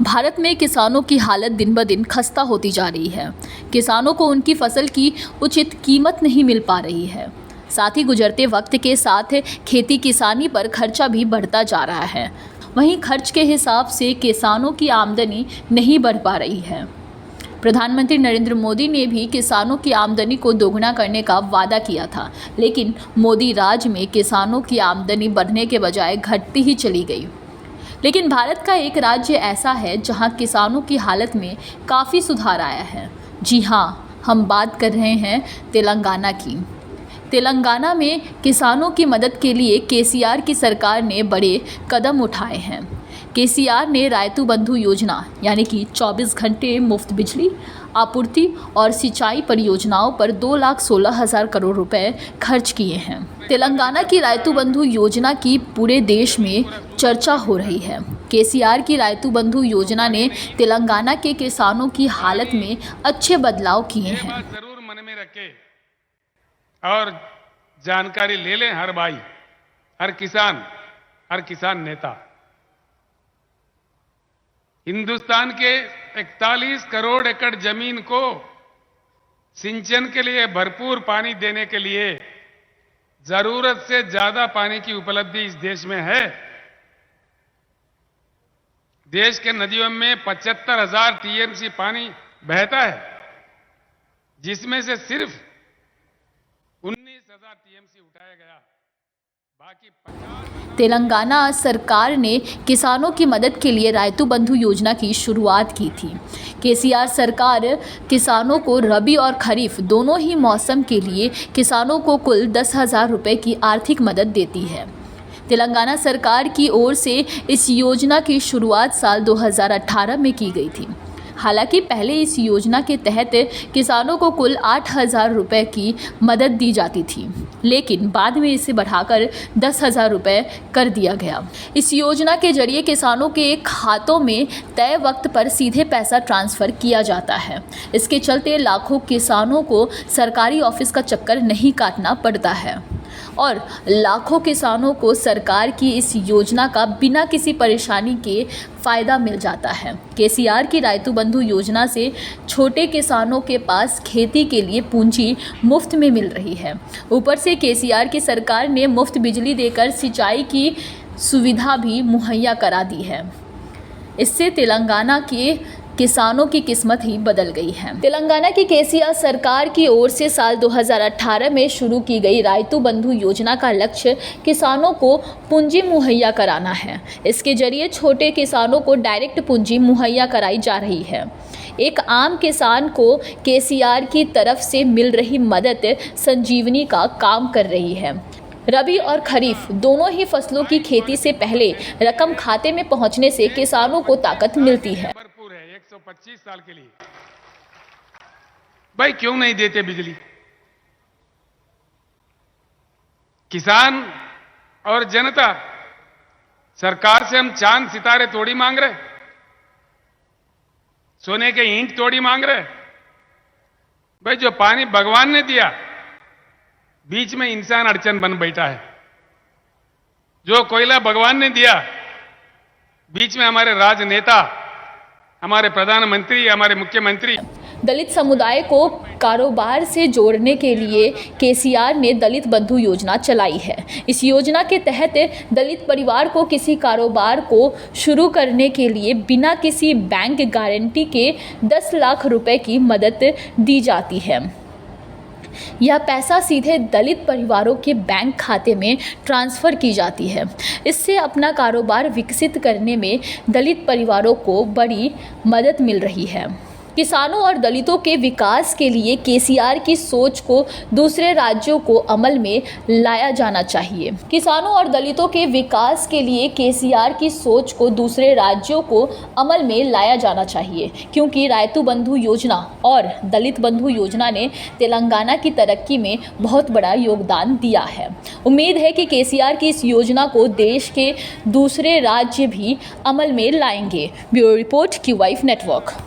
भारत में किसानों की हालत दिन ब दिन खस्ता होती जा रही है। किसानों को उनकी फसल की उचित कीमत नहीं मिल पा रही है। साथ ही गुजरते वक्त के साथ खेती किसानी पर खर्चा भी बढ़ता जा रहा है। वहीं खर्च के हिसाब से किसानों की आमदनी नहीं बढ़ पा रही है। प्रधानमंत्री नरेंद्र मोदी ने भी किसानों की आमदनी को दोगुना करने का वादा किया था, लेकिन मोदी राज में किसानों की आमदनी बढ़ने के बजाय घटती ही चली गई। लेकिन भारत का एक राज्य ऐसा है जहां किसानों की हालत में काफ़ी सुधार आया है। जी हां, हम बात कर रहे हैं तेलंगाना की। तेलंगाना में किसानों की मदद के लिए केसीआर की सरकार ने बड़े कदम उठाए हैं। केसीआर ने रायतू बंधु योजना यानी कि 24 घंटे मुफ्त बिजली आपूर्ति और सिंचाई परियोजनाओं पर 2,16,000 करोड़ रुपए खर्च किए हैं। तेलंगाना की रायतू बंधु योजना की पूरे देश में चर्चा हो रही है। केसीआर की रायतू बंधु योजना ने तेलंगाना के किसानों की हालत में अच्छे बदलाव किए हैं। जरूर मन में रखें और जानकारी ले लें हर भाई, हर किसान नेता। हिंदुस्तान के 41 करोड़ एकड़ जमीन को सिंचन के लिए भरपूर पानी देने के लिए जरूरत से ज्यादा पानी की उपलब्धि इस देश में है। देश के नदियों में 75,000 टीएमसी पानी बहता है, जिसमें से सिर्फ 19,000 टीएमसी उठाया गया। बाकी तेलंगाना सरकार ने किसानों की मदद के लिए रायतू बंधु योजना की शुरुआत की थी। केसीआर सरकार किसानों को रबी और खरीफ दोनों ही मौसम के लिए किसानों को कुल 10,000 रुपये की आर्थिक मदद देती है। तेलंगाना सरकार की ओर से इस योजना की शुरुआत साल 2018 में की गई थी। हालांकि पहले इस योजना के तहत किसानों को कुल 8,000 रुपये की मदद दी जाती थी, लेकिन बाद में इसे बढ़ाकर 10,000 रुपये कर दिया गया। इस योजना के जरिए किसानों के खातों में तय वक्त पर सीधे पैसा ट्रांसफ़र किया जाता है। इसके चलते लाखों किसानों को सरकारी ऑफिस का चक्कर नहीं काटना पड़ता है और लाखों किसानों को सरकार की इस योजना का बिना किसी परेशानी के फ़ायदा मिल जाता है। केसीआर की रायतू बंधु योजना से छोटे किसानों के पास खेती के लिए पूंजी मुफ्त में मिल रही है। ऊपर से केसीआर की सरकार ने मुफ्त बिजली देकर सिंचाई की सुविधा भी मुहैया करा दी है। इससे तेलंगाना के किसानों की किस्मत ही बदल गई है। तेलंगाना की केसीआर सरकार की ओर से साल 2018 में शुरू की गई रायतू बंधु योजना का लक्ष्य किसानों को पूंजी मुहैया कराना है। इसके जरिए छोटे किसानों को डायरेक्ट पूंजी मुहैया कराई जा रही है। एक आम किसान को केसीआर की तरफ से मिल रही मदद संजीवनी का काम कर रही है। रबी और खरीफ दोनों ही फसलों की खेती से पहले रकम खाते में पहुंचने से किसानों को ताकत मिलती है। 125 साल के लिए भाई क्यों नहीं देते बिजली? किसान और जनता, सरकार से हम चांद सितारे थोड़ी मांग रहे, सोने के ईंट थोड़ी मांग रहे। भाई जो पानी भगवान ने दिया, बीच में इंसान अड़चन बन बैठा है। जो कोयला भगवान ने दिया, बीच में हमारे राजनेता, हमारे प्रधानमंत्री, हमारे मुख्यमंत्री। दलित समुदाय को कारोबार से जोड़ने के लिए केसीआर ने दलित बंधु योजना चलाई है। इस योजना के तहत दलित परिवार को किसी कारोबार को शुरू करने के लिए बिना किसी बैंक गारंटी के 10 लाख रुपए की मदद दी जाती है। यह पैसा सीधे दलित परिवारों के बैंक खाते में ट्रांसफ़र की जाती है। इससे अपना कारोबार विकसित करने में दलित परिवारों को बड़ी मदद मिल रही है। किसानों और दलितों के विकास के लिए केसीआर की सोच को दूसरे राज्यों को अमल में लाया जाना चाहिए। किसानों और दलितों के विकास के लिए केसीआर की सोच को दूसरे राज्यों को अमल में लाया जाना चाहिए, क्योंकि रायतू बंधु योजना और दलित बंधु योजना ने तेलंगाना की तरक्की में बहुत बड़ा योगदान दिया है। उम्मीद है कि केसीआर की इस योजना को देश के दूसरे राज्य भी अमल में लाएंगे। Bureau report, QYF network.